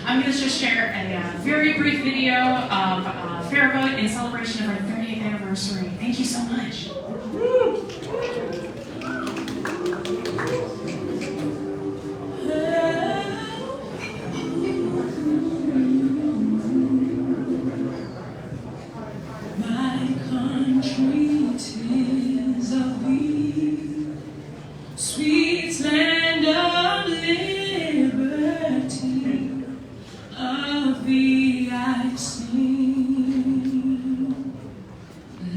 I'm going to just share a very brief video of FairVote in celebration of our 30th anniversary. Thank you so much. My country, 'tis of thee, sweet land of liberty, of thee I sing.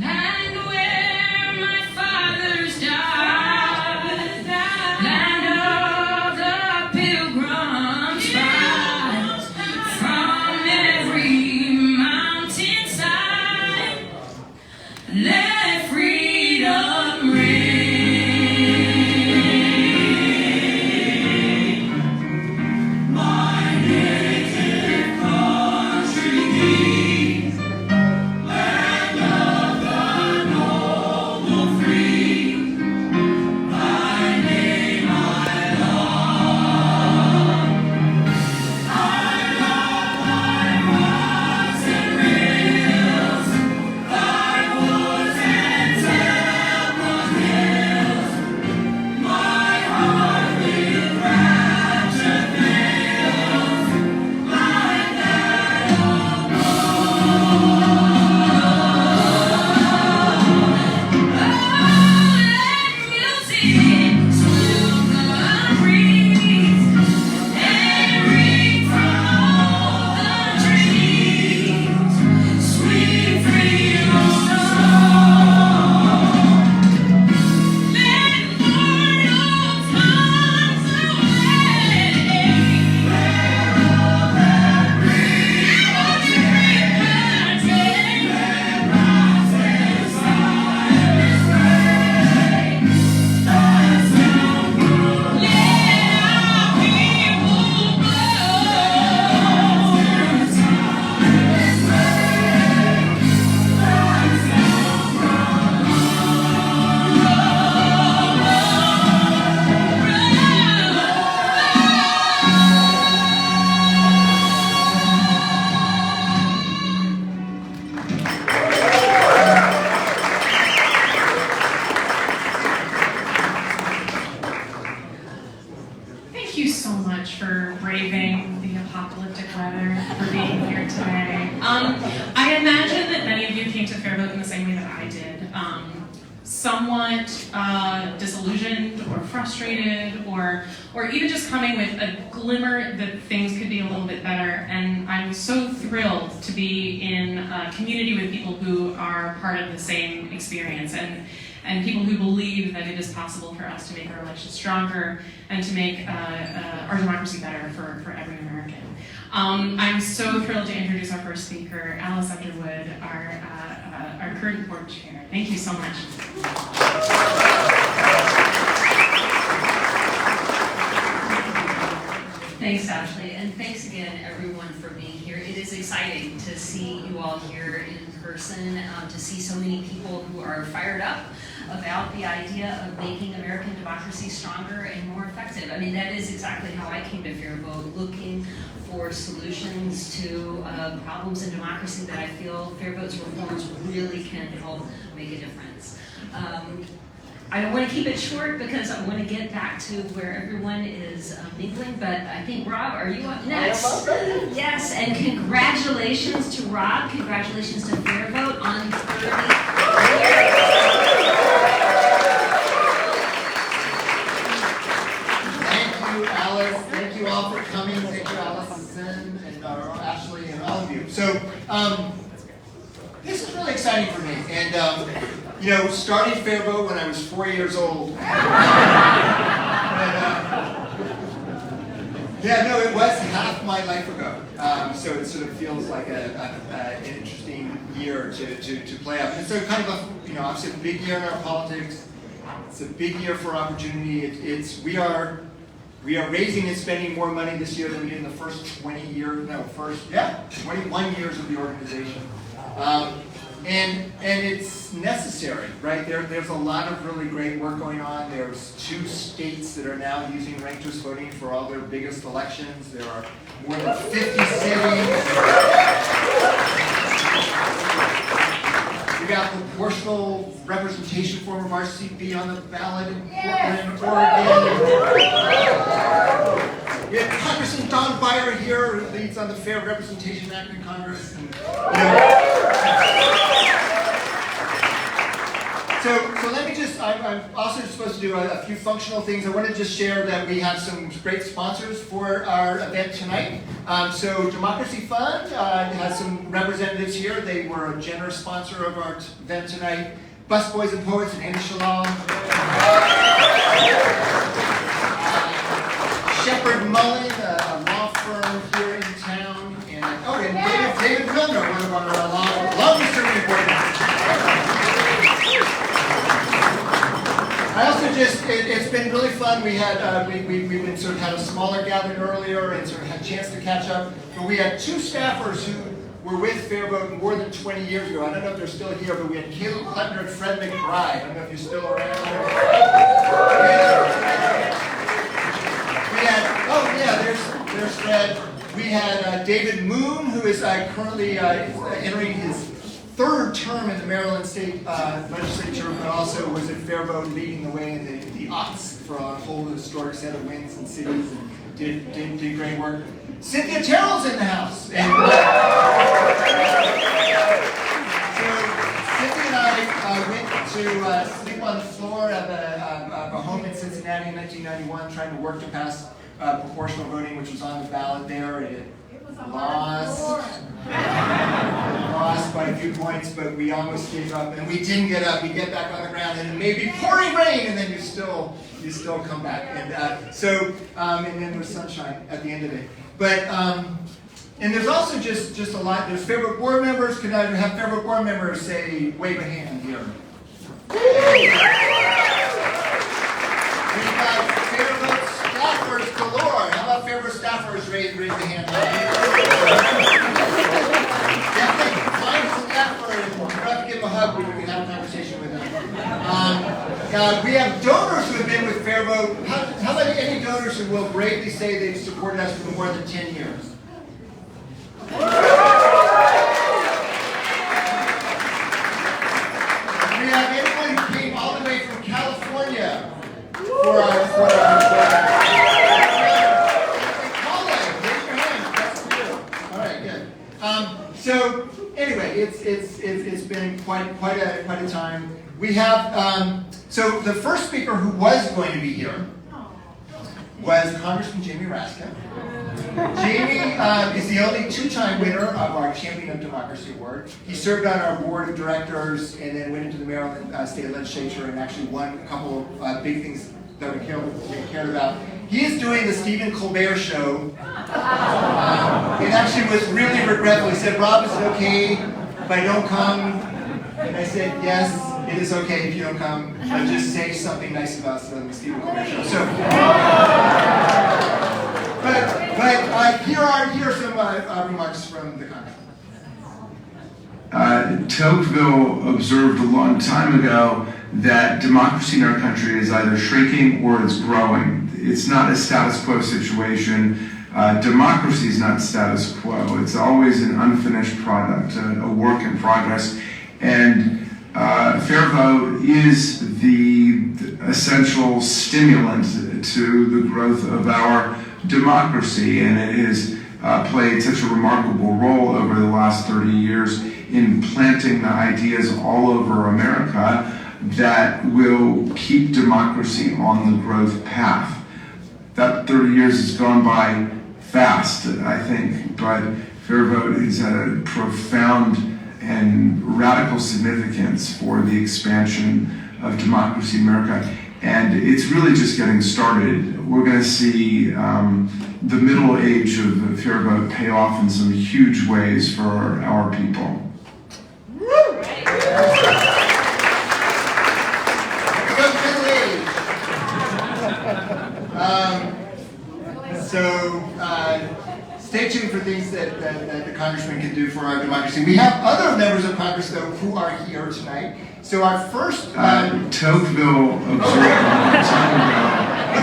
Land where my fathers died, land of the pilgrims rise, from every mountainside, let freedom reign. My native country, land of the noble free, thy name I love. I love thy rocks and rills, thy woods and temple hills. My heart with rapture fills, like that of music swell the breeze, and ring from all the trees, sweet freedom song. Let mortals pass away, whereof that great liberty, let rise and silence reign. Thy sound grow, let our people blow. Silence reign, thy sound Thank you so much for braving the apocalyptic weather, for being here today. I imagine that many of you came to FairVote in the same way that I did. Somewhat disillusioned or frustrated, or even just coming with a glimmer that things could be a little bit better. And I'm so thrilled to be in a community with people who are part of the same experience, and people who believe that it is possible for us to make our elections stronger and to make our democracy better for every American. I'm so thrilled to introduce our first speaker, Alice Underwood, our current board chair. Thank you so much. Thanks, Ashley, and thanks again, everyone, for being here. It is exciting to see you all here in person, to see so many people who are fired up about the idea of making American democracy stronger and more effective. I mean, that is exactly how I came to FairVote, looking for solutions to problems in democracy that I feel FairVote's reforms really can help make a difference. I don't want to keep it short because I want to get back to where everyone is mingling, but I think, Rob, are you up next? Yes, and congratulations to Rob. Congratulations to FairVote on 30 years. Thank you, Alice. Thank you all for coming. Thank you, Allison and Ashley and all of you. So, this is really exciting for me. And, you know, starting FairVote when I was 4 years old. Yeah, no, it was half my life ago. So it sort of feels like an interesting year to play out. And so kind of a, you know, obviously a big year in our politics. It's a big year for opportunity. We are raising and spending more money this year than we did in the first 21 years of the organization. And it's necessary, right? There's a lot of really great work going on. There's 2 states that are now using ranked choice voting for all their biggest elections. There are more than 50 cities. We got proportional representation form of RCB on the ballot in Portland, Oregon. We have Congressman Don Baier here, who leads on the Fair Representation Act in Congress. And, So let me just, I'm also supposed to do a few functional things. I want to just share that we have some great sponsors for our event tonight. So Democracy Fund has some representatives here. They were a generous sponsor of our event tonight. Busboys and Poets and Andy Shalom. Shepard Mullen, a law firm here in town. And David Milner, one of our longest-serving board members. I also it's been really fun. We had, we sort of had a smaller gathering earlier and sort of had a chance to catch up. But we had 2 staffers who were with FairVote more than 20 years ago. I don't know if they're still here, but we had Caleb Hutner and Fred McBride. I don't know if you're still around. We had, oh yeah, there's Fred. We had David Moon, who is currently entering his 3rd term in the Maryland State Legislature, but also was at FairVote leading the way in the aughts for a whole historic set of wins and cities, and did great work. Cynthia Terrell's in the house. And, so Cynthia and I went to sleep on the floor of a home in Cincinnati in 1991, trying to work to pass proportional voting, which was on the ballot there. It lost by a few points, but we almost gave up, and we didn't get up. We get back on the ground, and it may be pouring rain, and then you still come back. And and then there's sunshine at the end of it. But and there's also just a lot. There's FairVote board members. Could I have FairVote board members say wave a hand here? We've got FairVote staffers galore. How about FairVote staffers raise the hand? Definitely find some staffer and we'll have to give them a hug. We can have a conversation with them. We have donors who have been with FairVote. How about any donors who will bravely say they've supported us for more than 10 years? We have anyone who came all the way from California for our So anyway, it's been quite a time. We have so the first speaker who was going to be here was Congressman Jamie Raskin. Jamie is the only 2-time winner of our Champion of Democracy Award. He served on our board of directors and then went into the Maryland State Legislature and actually won a couple of big things that we cared about. He is doing the Stephen Colbert show. It actually was really regretful. He said, "Rob, is it okay if I don't come?" And I said, "Yes, it is okay if you don't come, but just say something nice about us on the Stephen Colbert show." So, but here are some remarks from the Congressman. Tocqueville observed a long time ago that democracy in our country is either shrinking or it's growing. It's not a status quo situation. Democracy is not status quo. It's always an unfinished product, a work in progress. And FairVote is the essential stimulant to the growth of our democracy, and it has played such a remarkable role over the last 30 years in planting the ideas all over America that will keep democracy on the growth path. That 30 years has gone by fast, I think, but FairVote has had a profound and radical significance for the expansion of democracy in America. And it's really just getting started. We're going to see the middle age of FairVote pay off in some huge ways for our people. stay tuned for things that the congressman can do for our democracy. We have other members of Congress, though, who are here tonight. So our first... Tocqueville observed a long time ago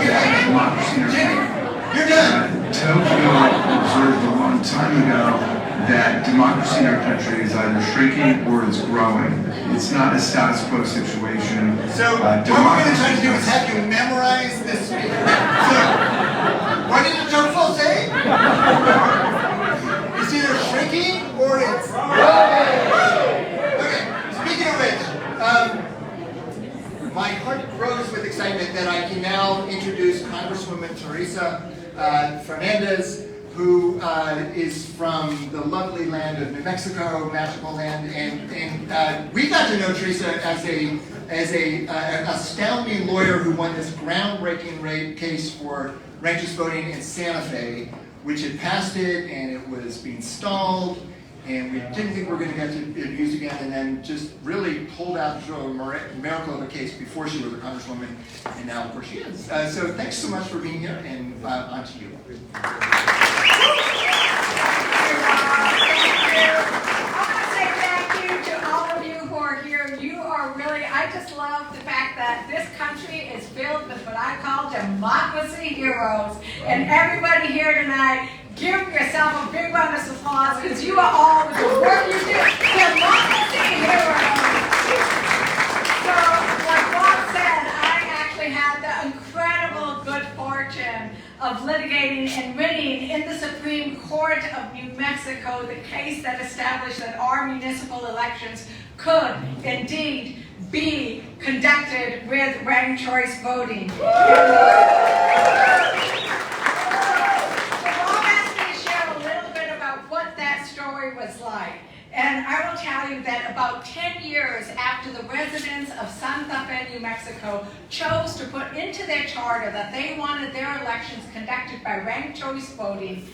that democracy in our country... You're done! Tocqueville observed a long time ago that democracy in our country is either shrinking or it's growing. It's not a status quo situation. So what we're going to try to do is have you memorize this speech. So, what did Tocqueville say? It's either shrinking or it's growing. Okay, speaking of which, my heart grows with excitement that I can now introduce Congresswoman Teresa Fernandez, who is from the lovely land of New Mexico, magical land, and we got to know Teresa as a astounding lawyer who won this groundbreaking case for ranked choice voting in Santa Fe, which had passed it and it was being stalled, and we didn't think we were going to get it used again, and then just really pulled out a miracle of a case before she was a congresswoman, and now of course she is. So thanks so much for being here, and on to you. I just love the fact that this country is filled with what I call democracy heroes. And everybody here tonight, give yourself a big round of applause because you are all, with the work you do, democracy heroes. So, like Bob said, I actually had the incredible good fortune of litigating and winning in the Supreme Court of New Mexico the case that established that our municipal elections could indeed be conducted with ranked choice voting. So Bob asked me to share a little bit about what that story was like. And I will tell you that about 10 years after the residents of Santa Fe, New Mexico chose to put into their charter that they wanted their elections conducted by ranked choice voting,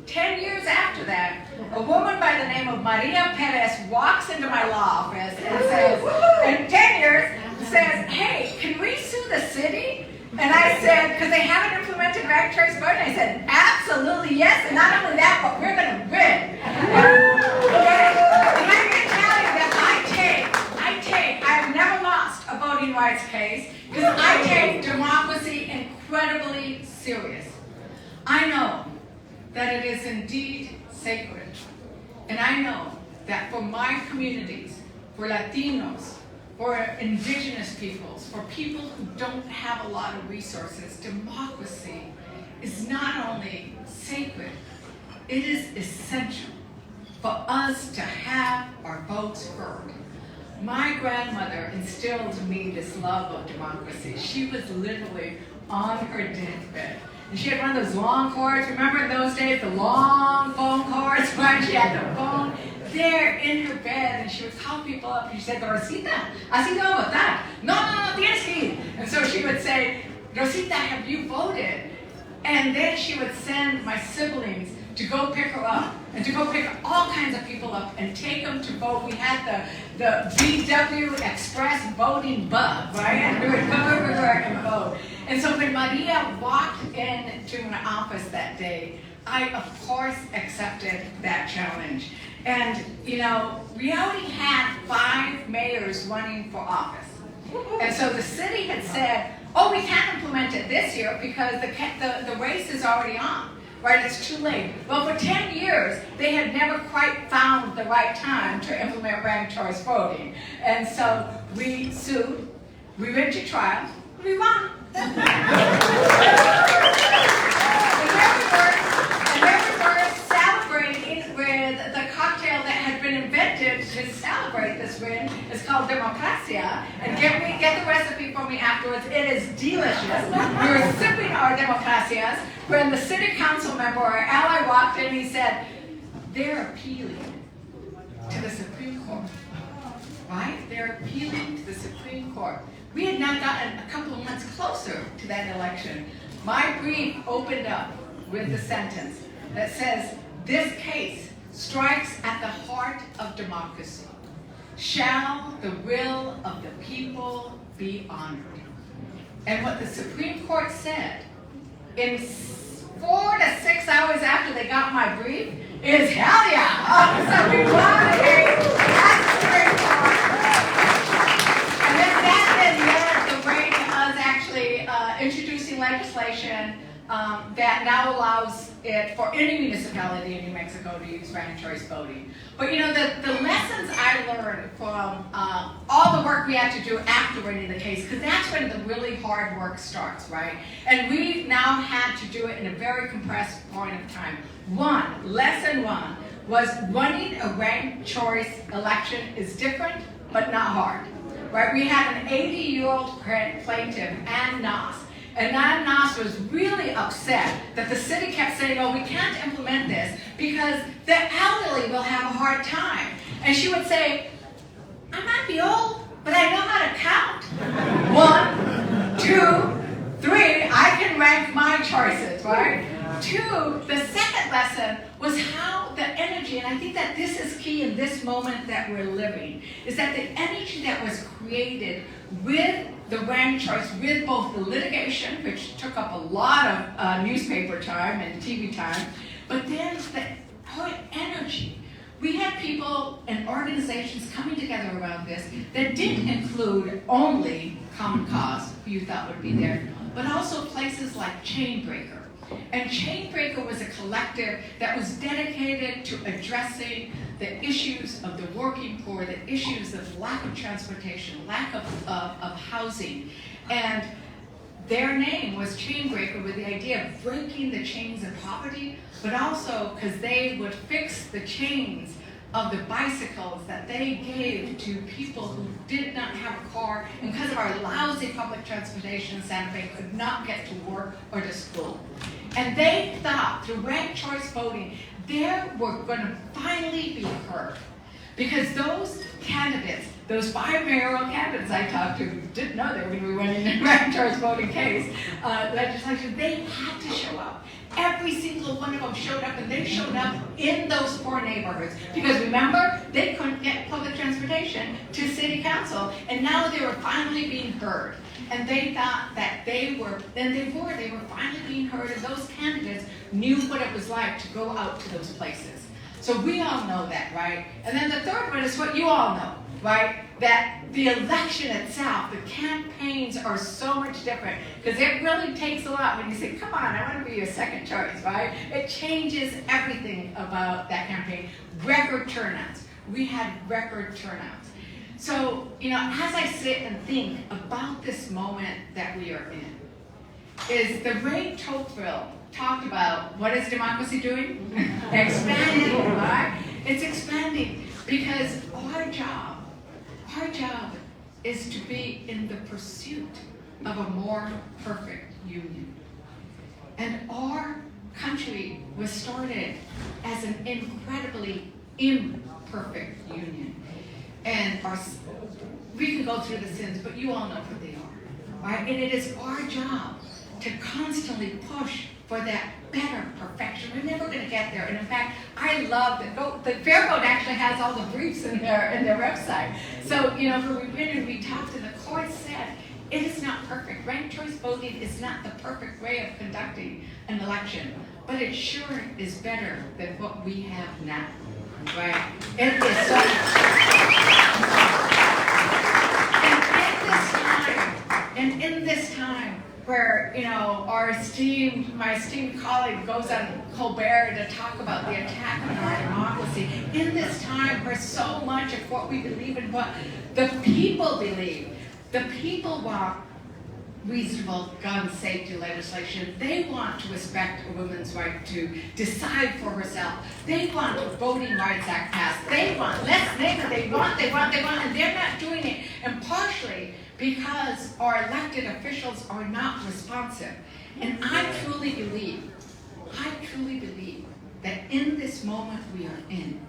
10 years after that, a woman by the name of Maria Perez walks into my law office and says, in 10 years, says, hey, can we sue the city? And I said, because they haven't implemented ranked choice voting, I said, absolutely yes, and not only that, but we're going to win. And I can tell you that I have never lost a voting rights case, because I take democracy incredibly serious. I know that it is indeed sacred. And I know that for my communities, for Latinos, for indigenous peoples, for people who don't have a lot of resources, democracy is not only sacred, it is essential for us to have our votes heard. My grandmother instilled in me this love of democracy. She was literally on her deathbed. And she had one of those long cords. Remember in those days, the long phone cords, right? She had the phone there in her bed, and she would call people up, and she said, Rosita, ¿has ido a votar? No, tienes que ir. And so she would say, Rosita, have you voted? And then she would send my siblings to go pick her up, and to go pick all kinds of people up and take them to vote. We had the VW Express voting bug, right? And we would go everywhere and vote. And so when Maria walked into my office that day, I, of course, accepted that challenge. And, you know, we already had 5 mayors running for office. And so the city had said, oh, we can't implement it this year because the race is already on. Right, it's too late. Well, for 10 years, they had never quite found the right time to implement ranked choice voting. And so we sued, we went to trial, we won. And there we were celebrating with the cocktail that had been invented to celebrate this win. It's called Democracia. And get the recipe for me afterwards. It is delicious. We were sipping our Democracias when the city council member, our ally, walked in and he said, they're appealing to the Supreme Court. Right? They're appealing to the Supreme Court. We had now gotten a couple of months closer to that election. My brief opened up with the sentence that says, this case strikes at the heart of democracy. Shall the will of the people be honored? And what the Supreme Court said in 4 to 6 hours after they got my brief is hell yeah. So we won the case. That's straightforward. And then that led the way to us actually introducing legislation that now allows it for any municipality in New Mexico to use ranked choice voting. But you know, the lessons I learned from all the work we had to do after winning the case, because that's when the really hard work starts, right? And we now had to do it in a very compressed point of time. Lesson one was running a ranked choice election is different, but not hard, right? We had an 80-year-old plaintiff, Ann Noss. And Ann Noss was really upset that the city kept saying, oh, we can't implement this because the elderly will have a hard time. And she would say, I might be old, but I know how to count. 1, 2, 3, I can rank my choices, right? 2, the second lesson was how the energy, and I think that this is key in this moment that we're living, is that the energy that was created with the ranked choice, with both the litigation, which took up a lot of newspaper time and TV time, but then the energy. We had people and organizations coming together around this that didn't include only Common Cause, who you thought would be there, but also places like Chainbreaker. And Chainbreaker was a collective that was dedicated to addressing the issues of the working poor, the issues of lack of transportation, lack of housing. And their name was Chainbreaker with the idea of breaking the chains of poverty, but also because they would fix the chains of the bicycles that they gave to people who did not have a car, and because of our lousy public transportation in Santa Fe could not get to work or to school. And they thought through ranked choice voting, they were going to finally be heard. Because those candidates, those 5 mayoral candidates I talked to who didn't know they were going to be winning the ranked choice voting case legislation, they had to show up. Every single one of them showed up, and they showed up in those poor neighborhoods. Because remember, they couldn't get public transportation to city council, and now they were finally being heard. And they thought that they were finally being heard, and those candidates knew what it was like to go out to those places. So we all know that, right? And then the third one is what you all know, right? That the election itself, the campaigns are so much different, because it really takes a lot when you say, come on, I want to be your second choice, right? It changes everything about that campaign. Record turnouts. We had record turnouts. So, you know, as I sit and think about this moment that we are in, is the Ray Tocqueville talked about, what is democracy doing? Expanding, right? It's expanding because our job is to be in the pursuit of a more perfect union. And our country was started as an incredibly imperfect union. And we can go through the sins, but you all know what they are, right? And it is our job to constantly push for that better perfection. We're never going to get there. And in fact, I love that the FairVote actually has all the briefs in their website. So, you know, when we talked to the court said, it is not perfect. Ranked choice voting is not the perfect way of conducting an election, but it sure is better than what we have now, right? It is so. And in this time, where, you know, my esteemed colleague goes on Colbert to talk about the attack on our democracy, in this time where so much of what we believe in, what the people believe, the people want reasonable gun safety legislation. They want to respect a woman's right to decide for herself. They want a Voting Rights Act passed. They want, let's name it, they want, and they're not doing it. And partially because our elected officials are not responsive. And I truly believe that in this moment we are in,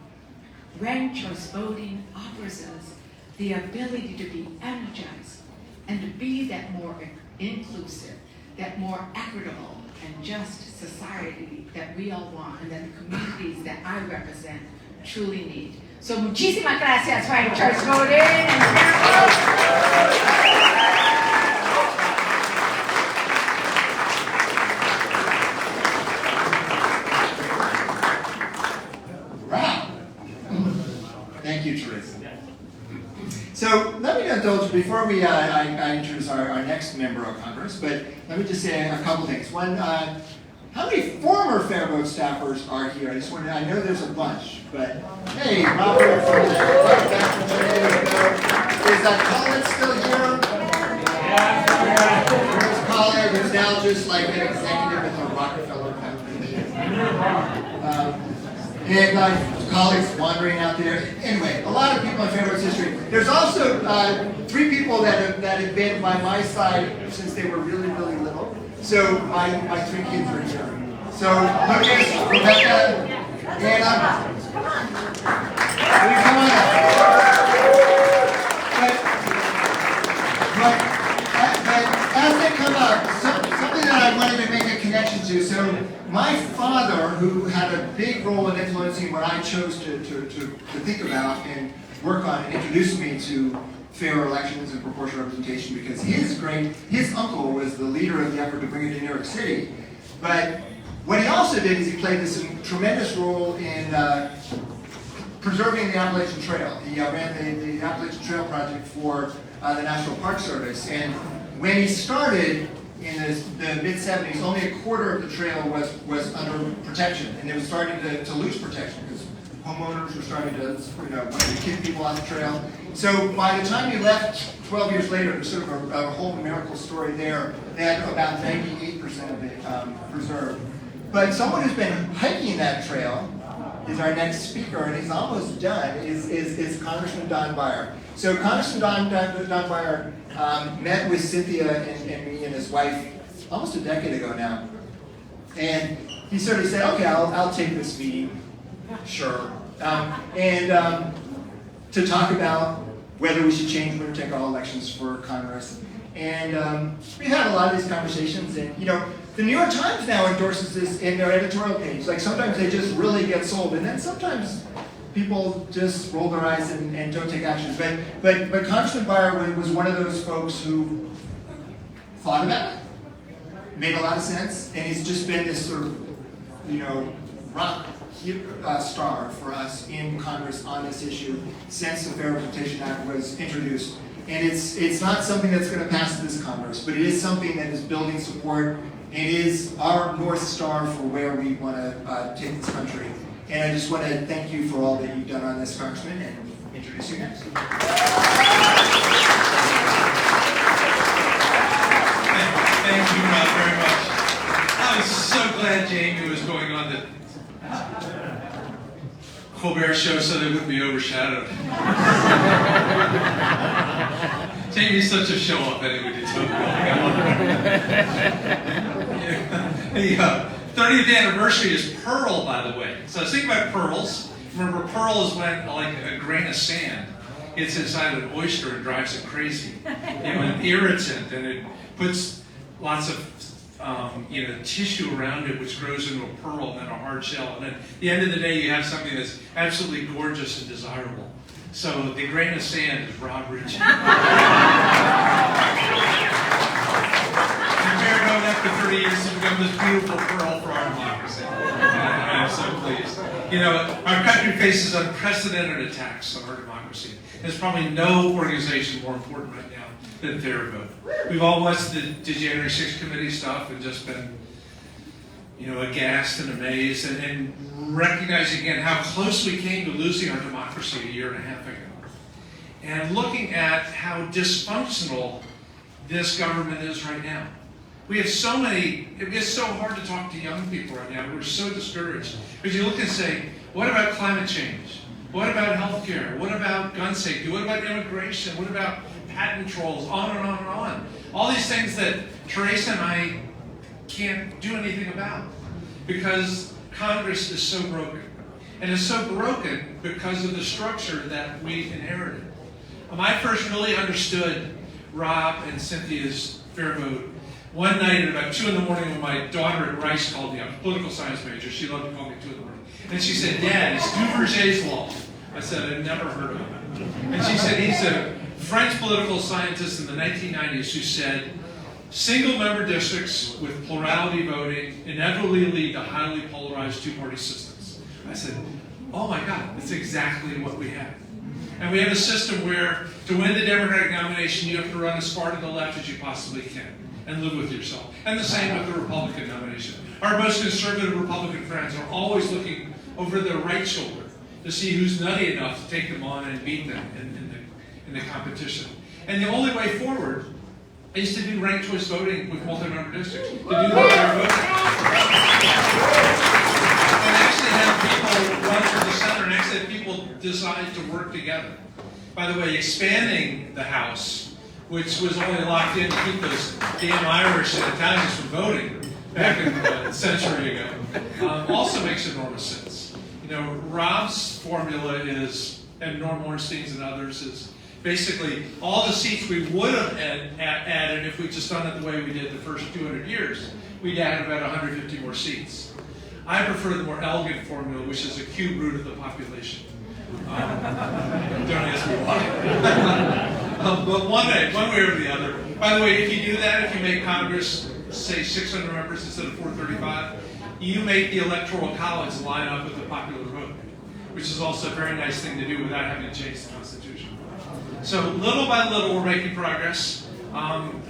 ranked choice voting offers us the ability to be energized and to be that more inclusive, that more equitable and just society that we all want and that the communities that I represent truly need. So muchísimas gracias, ranked choice voting and you, Teresa. So let me indulge before we I introduce our next member of Congress, but let me just say a couple things. One, how many former FairVote's staffers are here? I know there's a bunch, but hey, Robert from back from 20 years ago. Is Colin still here? Yeah. There's Colin, who's now just like an executive at the Rockefeller Foundation. And my colleagues wandering out there. Anyway, a lot of people in FairVote's history. There's also 3 people that have been by my side since they were really, really little. So my 3 kids are here. So Lucas, Rebecca, and come on up. But as they come up, something that I wanted to make a connection to. So my father, who had a big role in influencing what I chose to think about and work on, and introduced me to fair elections and proportional representation, because his uncle was the leader of the effort to bring it to New York City. But what he also did is he played this tremendous role in preserving the Appalachian Trail. He ran the Appalachian Trail project for the National Park Service. And when he started in the mid-70s, only a quarter of the trail was under protection. And it was starting to lose protection because homeowners were starting to, want to kick people off the trail. So by the time he left 12 years later, there's sort of a whole numerical story there. They had about 98% of it preserved. But someone who's been hiking that trail is our next speaker, and he's almost done, is Congressman Don Baier. So Congressman Don Baier met with Cynthia and me and his wife almost a decade ago now. And he sort of said, okay, I'll take this meeting, sure. To talk about whether we should change winner take all elections for Congress. And we've had a lot of these conversations, and the New York Times now endorses this in their editorial page. Like sometimes they just really get sold, and then sometimes people just roll their eyes and don't take action. But Congressman Beyer was one of those folks who thought about it, made a lot of sense, and he's just been this sort of, rock star for us in Congress on this issue since the Fair Representation Act was introduced. And it's not something that's going to pass this Congress, but it is something that is building support. It is our North Star for where we want to take this country. And I just want to thank you for all that you've done on this, Congressman, and introduce you next. Thank you very much. I was so glad Jamie was going on the Colbert show so they wouldn't be overshadowed. Jamie's such a show-off anyway to talk about. The 30th anniversary is Pearl, by the way. So I was thinking about pearls. Remember, pearl is when, like a grain of sand, gets inside an oyster and drives it crazy. An irritant, and it puts lots of tissue around it, which grows into a pearl and then a hard shell. And then at the end of the day, you have something that's absolutely gorgeous and desirable. So the grain of sand is Rob Richie. After 30 years to become this beautiful pearl for our democracy. I'm so pleased. Our country faces unprecedented attacks on our democracy. There's probably no organization more important right now than FairVote. We've all watched the January 6th committee stuff and just been, aghast and amazed and recognizing again how close we came to losing our democracy a year and a half ago. And looking at how dysfunctional this government is right now. We have so many, it's so hard to talk to young people right now. We're so discouraged. Because you look and say, what about climate change? What about healthcare? What about gun safety? What about immigration? What about patent trolls? On and on and on. All these things that Teresa and I can't do anything about. Because Congress is so broken. And it's so broken because of the structure that we inherited. When I first really understood Rob and Cynthia's FairVote, one night at about 2 in the morning when my daughter at Rice called me, I'm a political science major, she loved to call me 2 in the morning. And she said, Dad, it's Duverger's law. I said, I've never heard of it. And she said, he's a French political scientist in the 1990s who said, single-member districts with plurality voting inevitably lead to highly polarized two-party systems. I said, oh my God, that's exactly what we have. And we have a system where to win the Democratic nomination, you have to run as far to the left as you possibly can and live with yourself. And the same with the Republican nomination. Our most conservative Republican friends are always looking over their right shoulder to see who's nutty enough to take them on and beat them in the competition. And the only way forward is to do ranked choice voting with multi-member districts, to do the fair voting. And actually have people run for the center and actually have people decide to work together. By the way, expanding the House, which was only locked in to keep those damn Irish and Italians from voting back a century ago, also makes enormous sense. You know, Rob's formula is, and Norm Ornstein's and others, is basically all the seats we would have added if we just done it the way we did the first 200 years, we'd add about 150 more seats. I prefer the more elegant formula, which is a cube root of the population. Don't ask me why. But one way or the other. By the way, if you do that, if you make Congress, say, 600 members instead of 435, you make the Electoral College line up with the popular vote, which is also a very nice thing to do without having to change the Constitution. So little by little, we're making progress.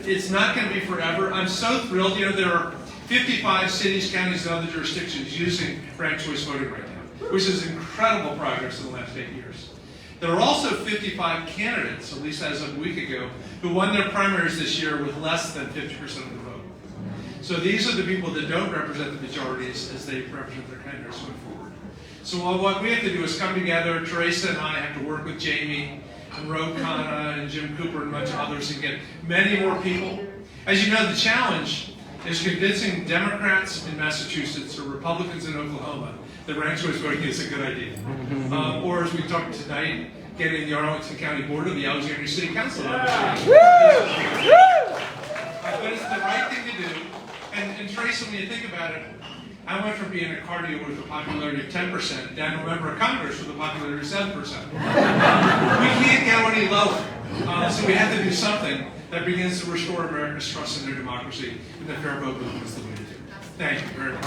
It's not going to be forever. I'm so thrilled. You know, there are 55 cities, counties, and other jurisdictions using ranked choice voting right now, which is incredible progress in the last 8 years. There are also 55 candidates, at least as of a week ago, who won their primaries this year with less than 50% of the vote. So these are the people that don't represent the majorities as they represent their candidates going forward. So what we have to do is come together. Teresa and I have to work with Jamie and Ro Khanna and Jim Cooper and a bunch of others and get many more people. As you know, the challenge is convincing Democrats in Massachusetts or Republicans in Oklahoma that ranked choice voting is a good idea. Or as we talked tonight, getting the Arlington County Board or the Alexandria City Council to understand. But it's the right thing to do. And Teresa, when you think about it, I went from being a cardio with a popularity of 10% down to a member of Congress with a popularity of 7%. We can't go any lower. So we have to do something that begins to restore America's trust in their democracy, and the fair vote movement is the way to do it. Thank you very much.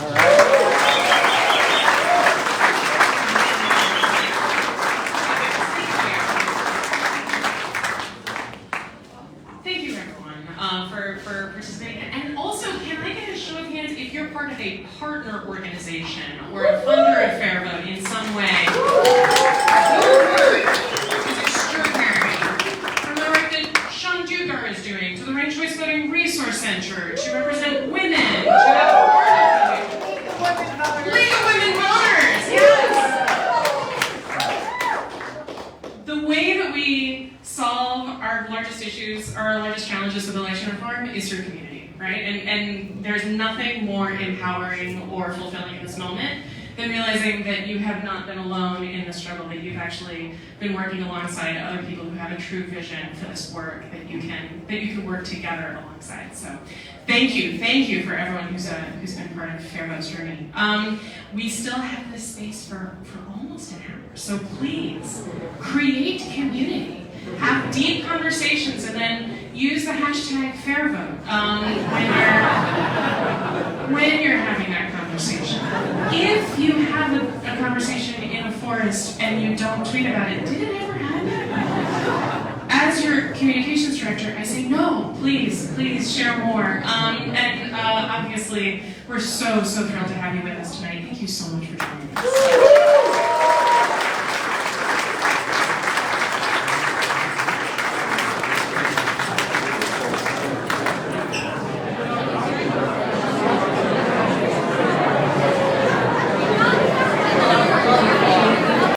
Thank you, everyone, for participating. And also, can I get a show of hands if you're part of a partner organization or a funder of FairVote in some way? Your work is extraordinary. From the work that Sean Dugar is doing, to the Ranked Choice Voting Resource Center, to represent women, to have a board of League of Women Voters, yes! The way that we solve our largest issues, our largest challenges with election reform is through community, right? And there's nothing more empowering or fulfilling in this moment than realizing that you have not been alone in the struggle, that you've actually been working alongside other people who have a true vision for this work that you can work together alongside. So thank you for everyone who's been part of FairVote's journey. We still have this space for almost an hour, so please create community. Have deep conversations and then use the hashtag FairVote when you're having that conversation. If you have a conversation in a forest and you don't tweet about it, did it ever happen? As your communications director, I say no, please share more. And obviously, we're so thrilled to have you with us tonight. Thank you so much for joining us.